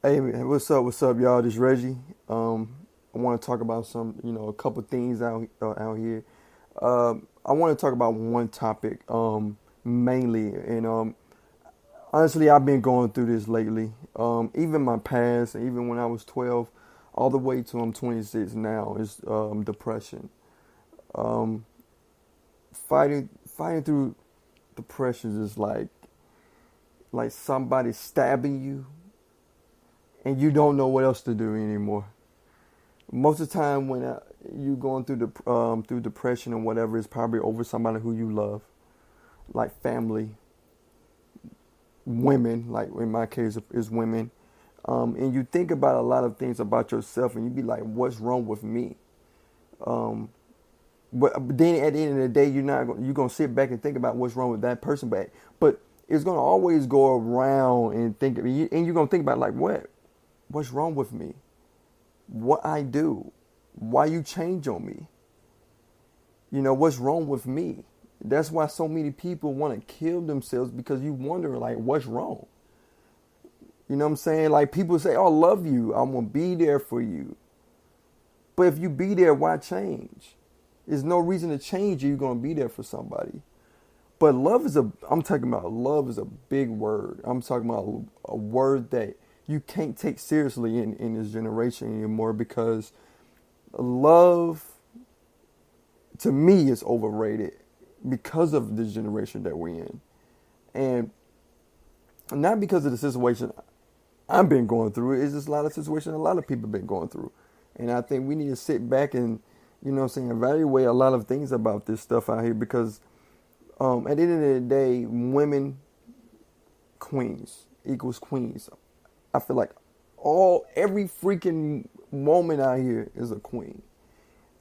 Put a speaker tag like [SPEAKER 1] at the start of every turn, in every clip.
[SPEAKER 1] Hey, man, what's up, y'all? This Reggie. I want to talk about a couple things out here. I want to talk about one topic, mainly, and honestly, I've been going through this lately. Even my past, even when I was 12, all the way to I'm 26 now, is depression. Um, fighting through depression is like somebody stabbing you, and you don't know what else to do anymore. Most of the time when you going through depression or whatever, it's probably over somebody who you love, like family, women. Like in my case, is women. And you think about a lot of things about yourself, and you be like, "What's wrong with me?" Um, but then at the end of the day, you're gonna sit back and think about what's wrong with that person, but it's gonna always go around and and you're gonna think about like what's wrong with me, what I do, why you change on me. What's wrong with me? That's why so many people want to kill themselves because you wonder like what's wrong. You know what I'm saying? Like people say, "Oh, I love you. I'm gonna be there for you." But if you be there, why change? There's no reason to change if you're gonna be there for somebody. But I'm talking about love is a big word. I'm talking about a word that you can't take seriously in this generation anymore because love to me is overrated because of this generation that we're in. And not because of the situation I've been going through. It's just a lot of situations a lot of people have been going through. And I think we need to sit back and, evaluate a lot of things about this stuff out here because at the end of the day, women, queens, equals queens. I feel like every freaking woman out here is a queen.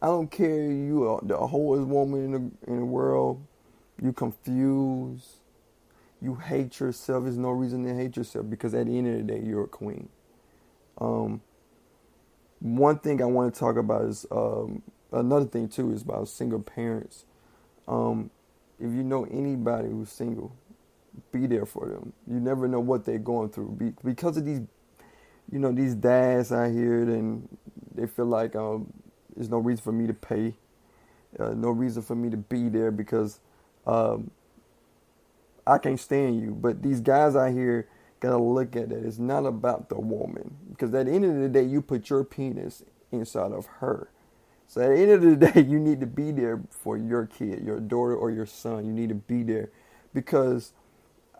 [SPEAKER 1] I don't care you are the wholest woman in the world. You confused. You hate yourself. There's no reason to hate yourself because at the end of the day, you're a queen. Um, One thing I want to talk about is another thing too is about single parents. Um, if you know anybody who's single, be there for them. You never know what they're going through because of these dads out here. Then they feel like there's no reason for me to pay, no reason for me to be there because um, I can't stand you. But these guys out here gotta look at it. It's not about the woman because at the end of the day, you put your penis inside of her. So at the end of the day, you need to be there for your kid, your daughter or your son. You need to be there because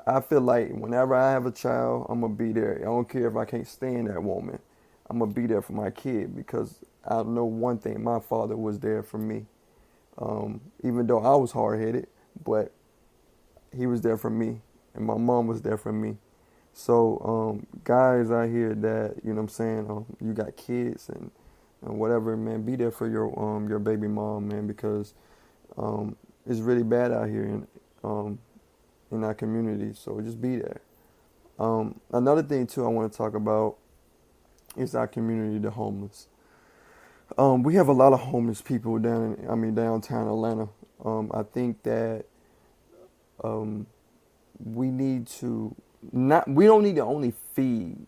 [SPEAKER 1] I feel like whenever I have a child, I'm gonna be there. I don't care if I can't stand that woman. I'm gonna be there for my kid because I know one thing: my father was there for me. Even though I was hard headed, but he was there for me, and my mom was there for me. So, guys out here that what I'm saying, you got kids and whatever, man, be there for your baby mom, man, because it's really bad out here in our community. So just be there. Another thing too I want to talk about is our community, the homeless. We have a lot of homeless people downtown Atlanta. I think that um, we need to not we don't need to only feed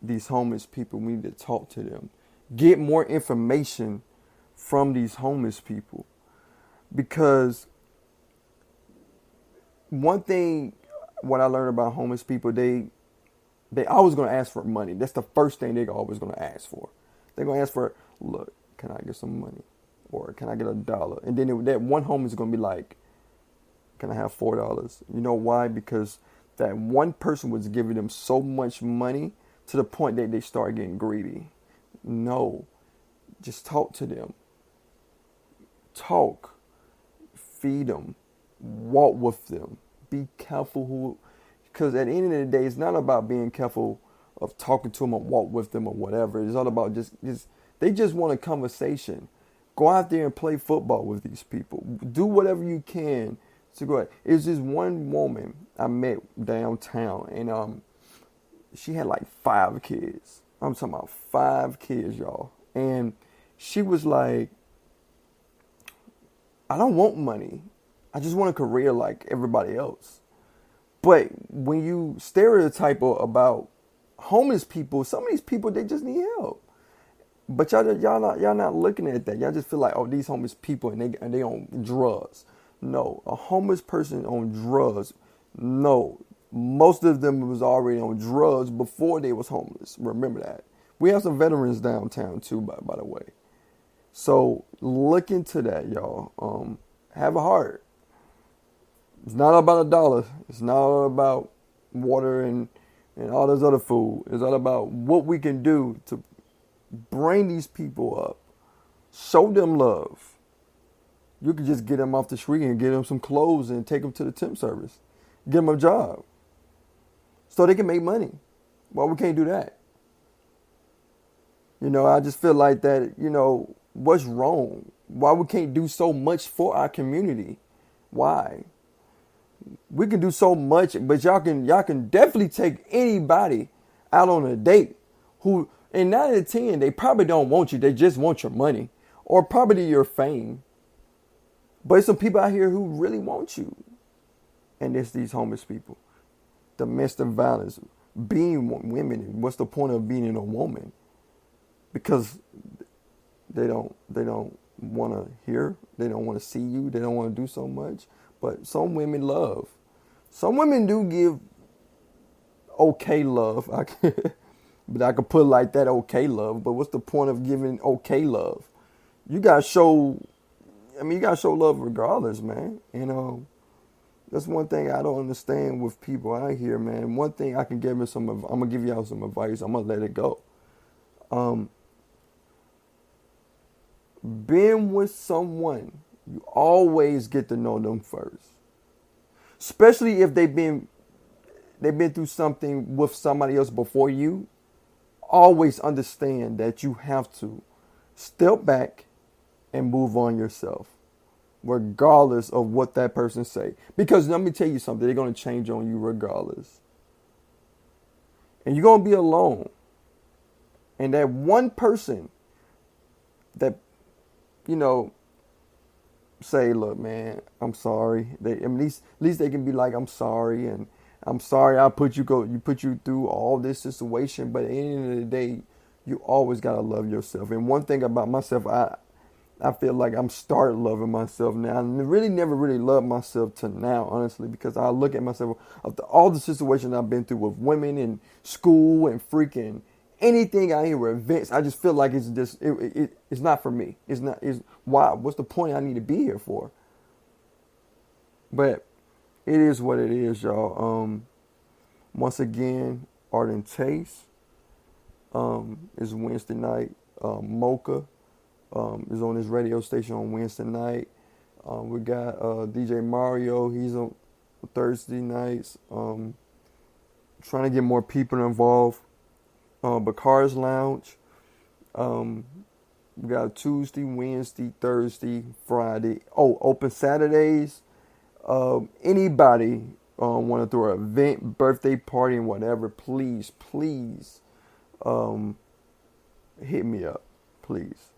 [SPEAKER 1] these homeless people. We need to talk to them, get more information from these homeless people because one thing what I learned about homeless people, they always gonna ask for money. That's the first thing they're always gonna ask for. They're gonna ask for, look, can I get some money, or can I get $1? And then that one homeless is gonna be like, can I have $4? You know why? Because that one person was giving them so much money to the point that they start getting greedy. No, just talk to them. Talk, feed them, walk with them. Be careful because at the end of the day, it's not about being careful of talking to them or walk with them or whatever. It's all about just they just want a conversation. Go out there and play football with these people. Do whatever you can to go. It's just one woman I met downtown, and she had like 5 kids. I'm talking about 5 kids, y'all. And she was like, I don't want money. I just want a career like everybody else. But when you stereotype about homeless people, some of these people, they just need help. But y'all not looking at that. Y'all just feel like, oh, these homeless people and they on drugs. No, a homeless person on drugs. No, most of them was already on drugs before they was homeless. Remember that. We have some veterans downtown too, by the way. So look into that, y'all. Have a heart. It's not about a dollar. It's not all about water and all this other food. It's all about what we can do to bring these people up. Show them love. You could just get them off the street and get them some clothes and take them to the temp service. Get them a job so they can make money. Well, we can't do that. I just feel like that, what's wrong? Why we can't do so much for our community? Why? We can do so much, but y'all can definitely take anybody out on a date who, and 9 out of 10, they probably don't want you. They just want your money or probably your fame. But there's some people out here who really want you. And it's these homeless people. Domestic violence, being women. What's the point of being a woman? Because they don't want to hear. They don't want to see you. They don't want to do so much. But some women love. Some women do give okay love. But I could put it like that, okay love. But what's the point of giving okay love? You gotta show love regardless, man. That's one thing I don't understand with people out here, man. One thing I can give me I'm gonna give y'all some advice. I'm gonna let it go. Being with someone, you always get to know them first. Especially if they've been through something with somebody else before you. Always understand that you have to step back and move on yourself, regardless of what that person say. Because let me tell you something, they're going to change on you regardless. And you're going to be alone. And that one person that, say, look, man, I'm sorry. At least they can be like, I'm sorry, and I'm sorry I put you through all this situation. But at the end of the day, you always gotta love yourself. And one thing about myself, I feel like I'm starting loving myself now. I really never really loved myself till now, honestly, because I look at myself after all the situations I've been through with women in school and freaking anything out here with events. I just feel like it's just it's not for me. It's not. It's why? What's the point I need to be here for? But it is what it is, y'all. Once again, Art and Taste is Wednesday night. Mocha is on his radio station on Wednesday night. We got DJ Mario. He's on Thursday nights. Trying to get more people involved. Bacar's Lounge. We got Tuesday, Wednesday, Thursday, Friday. Oh, open Saturdays. Anybody want to throw an event, birthday party, and whatever, please hit me up, please.